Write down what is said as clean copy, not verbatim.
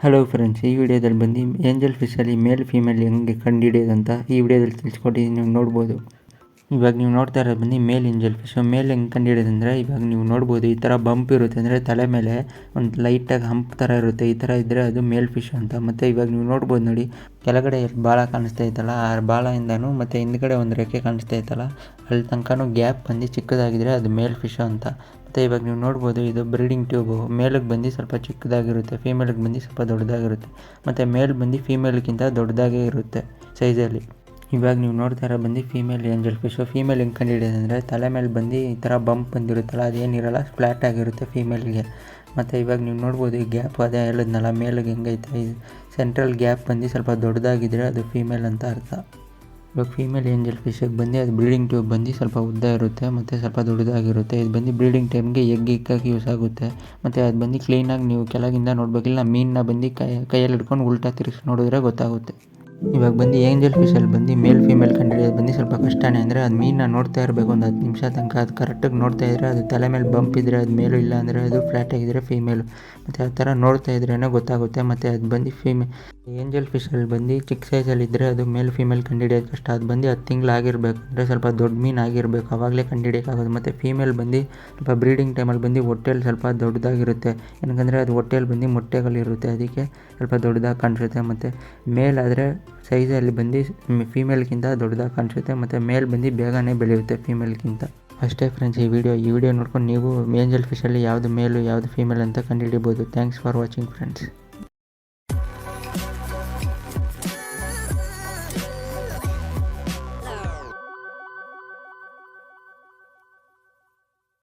Hello friends, ಈ ವಿಡಿಯೋದಲ್ಲಿ ಬಂದು ಏಂಜಲ್ ಫಿಶಲ್ಲಿ ಮೇಲ್ ಫೀಮೇಲ್ ಹೆಂಗೆ ಕಂಡುಹಿಡಿಯೋದಂತ ಈ ವಿಡಿಯೋದಲ್ಲಿ ತಿಳಿಸ್ಕೊಟ್ಟಿದ್ದೀನಿ. ನೀವು ನೋಡ್ಬೋದು. ಇವಾಗ ನೀವು ನೋಡ್ತಾ ಇರೋದು ಬಂದು ಮೇಲ್ ಏಂಜಲ್ ಫಿಶ್. ಮೇಲ್ ಹೆಂಗೆ ಕಂಡುಹಿಡಿಯೋದಂದರೆ, ಇವಾಗ ನೀವು ನೋಡ್ಬೋದು ಈ ಥರ ಬಂಪ್ ಇರುತ್ತೆ, ಅಂದರೆ ತಲೆ ಮೇಲೆ ಒಂದು ಲೈಟಾಗಿ ಹಂಪ್ ಥರ ಇರುತ್ತೆ. ಈ ಥರ ಇದ್ದರೆ ಅದು ಮೇಲ್ ಫಿಶ್ ಅಂತ. ಮತ್ತು ಇವಾಗ ನೀವು ನೋಡ್ಬೋದು ನೋಡಿ, ಕೆಳಗಡೆ ಬಾಲ ಕಾಣಿಸ್ತಾ ಇತ್ತಲ್ಲ, ಆ ಬಾಲದಿಂದನೂ ಮತ್ತು ಹಿಂದ್ಗಡೆ ಒಂದು ರೆಕ್ಕೆ ಕಾಣಿಸ್ತಾ ಇತ್ತಲ್ಲ, ಅಲ್ಲಿ ತನಕನೂ ಗ್ಯಾಪ್ ಬಂದು ಚಿಕ್ಕದಾಗಿದ್ದರೆ ಅದು ಮೇಲ್ ಫಿಶ್ ಅಂತ. ಮತ್ತು ಇವಾಗ ನೀವು ನೋಡ್ಬೋದು, ಇದು ಬ್ರೀಡಿಂಗ್ ಟ್ಯೂಬು. ಮೇಲಿಗೆ ಬಂದು ಸ್ವಲ್ಪ ಚಿಕ್ಕದಾಗಿರುತ್ತೆ, ಫೀಮೇಲಿಗೆ ಬಂದು ಸ್ವಲ್ಪ ದೊಡ್ಡದಾಗಿರುತ್ತೆ. ಮತ್ತು ಮೇಲ್ ಬಂದು ಫೀಮೇಲ್ಗಿಂತ ದೊಡ್ಡದಾಗೇ ಇರುತ್ತೆ ಸೈಜಲ್ಲಿ. ಇವಾಗ ನೀವು ನೋಡ್ತಾ ಇರೋ ಬಂದು ಫೀಮೇಲ್ ಏಂಜಲ್ ಫಿಶು. ಫೀಮೇಲ್ ಹೆಂಗೆ ಕಂಡುಹಿಡಿಯೋದಂದರೆ, ತಲೆ ಮೇಲೆ ಬಂದು ಈ ಥರ ಬಂಪ್ ಬಂದಿರುತ್ತಲ್ಲ, ಅದೇನಿರಲ್ಲ, ಫ್ಲ್ಯಾಟ್ ಆಗಿರುತ್ತೆ ಫೀಮೇಲ್ಗೆ. ಮತ್ತು ಇವಾಗ ನೀವು ನೋಡ್ಬೋದು ಈ ಗ್ಯಾಪ್, ಅದೇ ಹೇಳಿದ್ನಲ್ಲ ಮೇಲಿಗೆ ಹೆಂಗೈತೆ, ಈ ಸೆಂಟ್ರಲ್ ಗ್ಯಾಪ್ ಬಂದು ಸ್ವಲ್ಪ ದೊಡ್ಡದಾಗಿದ್ದರೆ ಅದು ಫೀಮೇಲ್ ಅಂತ ಅರ್ಥ. ಇವಾಗ ಫೀಮೇಲ್ ಏಂಜಲ್ ಫಿಶಿಗೆ ಬಂದು ಅದು ಬ್ರೀಡಿಂಗ್ ಟ್ಯೂಬ್ ಬಂದು ಸ್ವಲ್ಪ ಉದ್ದ ಇರುತ್ತೆ ಮತ್ತು ಸ್ವಲ್ಪ ದೊಡ್ಡದಾಗಿರುತ್ತೆ. ಇದು ಬಂದು ಬ್ರೀಡಿಂಗ್ ಟೈಮ್ಗೆ ಎಗ್ ಇಕ್ಕೋಕ್ಕೆ ಯೂಸ್ ಆಗುತ್ತೆ. ಮತ್ತು ಅದು ಬಂದು ಕ್ಲೀನಾಗಿ ನೀವು ಕೆಳಗಿಂದ ನೋಡಬೇಕಿಲ್ಲ, ಮೀನನ್ನ ಬಂದು ಕೈಯಲ್ಲಿ ಹಿಡ್ಕೊಂಡು ಉಲ್ಟಾ ತಿರುಗಿಸಿ ನೋಡಿದ್ರೆ ಗೊತ್ತಾಗುತ್ತೆ. ಇವಾಗ ಬಂದು ಏಂಜಲ್ ಫಿಶಲ್ಲಿ ಬಂದು ಮೇಲ್ ಫೀಮೇಲ್ ಕಂಡುಹಿಡಿಯೋದು ಬಂದು ಸ್ವಲ್ಪ ಕಷ್ಟನೇ. ಅಂದರೆ ಅದು ಮೀನನ್ನ ನೋಡ್ತಾ ಇರಬೇಕು ಒಂದು 10 ನಿಮಿಷ ತನಕ. ಅದು ಕರೆಕ್ಟಾಗಿ ನೋಡ್ತಾ ಇದ್ದರೆ ಅದು ತಲೆ ಮೇಲೆ ಬಂಪ್ ಇದ್ದರೆ ಅದು ಮೇಲು, ಇಲ್ಲ ಅಂದರೆ ಅದು ಫ್ಲ್ಯಾಟ್ ಆಗಿದ್ದರೆ ಫೀಮೇಲು. ಮತ್ತು ಆ ಥರ ನೋಡ್ತಾ ಇದ್ರೇ ಗೊತ್ತಾಗುತ್ತೆ. ಮತ್ತು ಅದು ಬಂದು ಏಂಜಲ್ ಫಿಶಲ್ಲಿ ಬಂದು ಚಿಕ್ಕ ಸೈಜಲ್ಲಿದ್ದರೆ ಅದು ಮೇಲ್ ಫೀಮೇಲ್ ಕಂಡುಹಿಡಿಯೋದು ಕಷ್ಟ. ಅದು ಬಂದು 10 ತಿಂಗಳು ಆಗಿರಬೇಕು, ಅಂದರೆ ಸ್ವಲ್ಪ ದೊಡ್ಡ ಮೀನು ಆಗಿರಬೇಕು, ಆವಾಗಲೇ ಕಂಡುಹಿಡಿಯೋಕ್ಕಾಗೋದು. ಮತ್ತು ಫೀಮೇಲ್ ಬಂದು ಸ್ವಲ್ಪ ಬ್ರೀಡಿಂಗ್ ಟೈಮಲ್ಲಿ ಬಂದು ಹೊಟ್ಟೆಲಿ ಸ್ವಲ್ಪ ದೊಡ್ಡದಾಗಿರುತ್ತೆ. ಏನಕ್ಕಂದರೆ ಅದು ಹೊಟ್ಟೆಲಿ ಬಂದು ಮೊಟ್ಟೆಗಳಿರುತ್ತೆ, ಅದಕ್ಕೆ ಸ್ವಲ್ಪ ದೊಡ್ಡದಾಗಿ ಕಾಣಿಸುತ್ತೆ. ಮತ್ತು ಮೇಲ್ ಆದರೆ ಸೈಜಲ್ಲಿ ಬಂದು ಫೀಮೇಲ್ಗಿಂತ ದೊಡ್ಡದಾಗಿ ಕಾಣಿಸುತ್ತೆ. ಮತ್ತು ಮೇಲ್ ಬಂದು ಬೇಗನೆ ಬೆಳೆಯುತ್ತೆ ಫೀಮೇಲ್ಗಿಂತ. ಅಷ್ಟೇ ಫ್ರೆಂಡ್ಸ್, ಈ ವಿಡಿಯೋ ನೋಡ್ಕೊಂಡು ನೀವು ಏಂಜಲ್ ಫಿಶಲ್ಲಿ ಯಾವುದು ಮೇಲು ಯಾವುದು ಫೀಮೇಲ್ ಅಂತ ಕಂಡುಹಿಡಿಬೋದು. Thanks for watching friends.